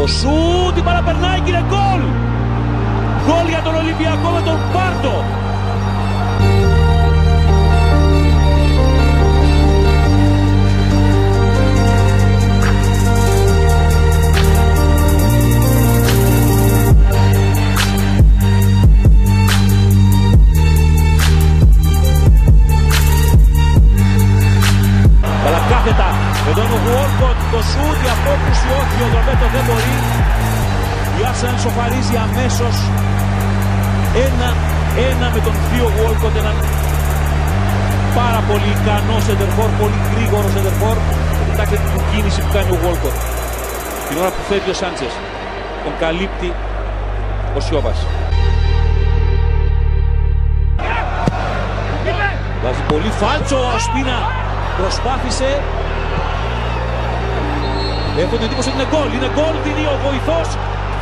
Το σουτ, η μπάλα περνάει και είναι γκολ! Γκολ για τον Ολυμπιακό με τον Πάρτο. Κάθετα, εδώ είναι ο Γουόλκοτ, το σούτ, η απόκρουση όχι, ο Ρομπέρτο δεν μπορεί. Η Arsenal σοφαρίζει αμέσως 1-1 με τον θείο Γουόλκοτ, έναν πάρα πολύ ικανό σεντερφόρ, πολύ γρήγορο σεντερφόρ. Κοιτάξτε την κίνηση που κάνει ο Γουόλκοτ. Την ώρα που φεύγει ο Σάντσες, τον καλύπτει ο Σιώβας. Βάζει πολύ φάλτσο, ο Σπίνα προσπάθησε. Έχω την εντύπωση ότι είναι γκολ. Είναι γκολ, δίνει ο βοηθός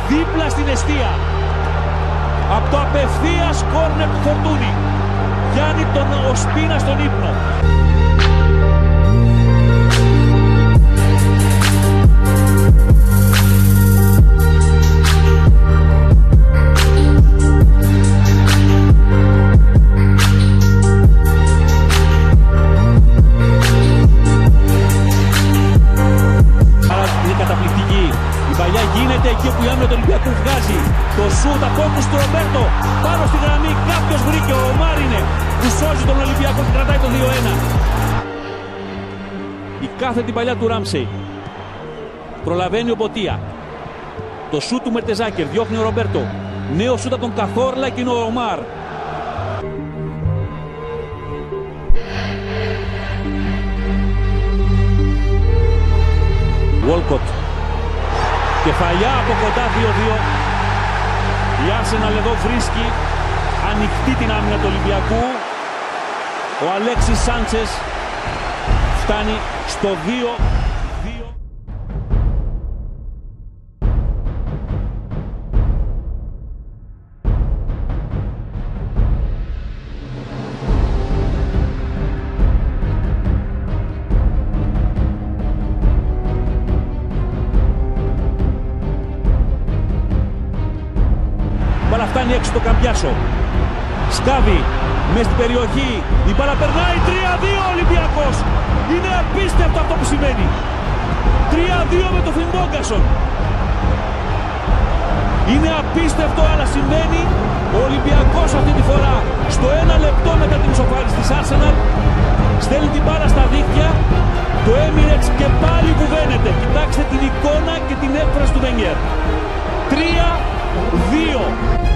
δίπλα στην εστία. Από το απευθείας κόρνερ του Φορτούνη. Πιάνει τον Οσπίνα στον ύπνο. Γίνεται εκεί που η άμυνα του Ολυμπιακού βγάζει το σούτ, απόκρουση του Ρομπέρτο πάνω στη γραμμή. Κάποιος βρήκε, ο Ομάρ είναι που σώζει τον Ολυμπιακό και κρατάει το 2-1. Η κάθετη παλιά του Ράμσεϊ. Προλαβαίνει ο Μποτία. Το σούτ του Μερτεζάκερ, διώχνει ο Ρομπέρτο. Νέο σούτ από τον Καθόρλα και είναι ο Ομάρ. Walcott. Κεφαλιά από κοντά 2-2. Η Arsenal εδώ βρίσκει ανοιχτή την άμυνα του Ολυμπιακού. Ο Αλέξης Σάντσες φτάνει στο 2-2. Μπάλα φτάνει έξω το Καμπιάσο. Σκάβει μες στην περιοχή. Η μπάλα περνάει. 3-2 Ολυμπιακός. Είναι απίστευτο αυτό που σημαίνει. 3-2 με το Φιμπόγκασον. Είναι απίστευτο, αλλά σημαίνει ο Ολυμπιακός αυτή τη φορά στο 1 λεπτό μετά την ισοφάριση της Arsenal στέλνει την μπάλα στα δίχτυα. Το Emirates και πάλι βουβαίνεται. Κοιτάξτε την εικόνα και την έκφραση του Wenger. 3-2.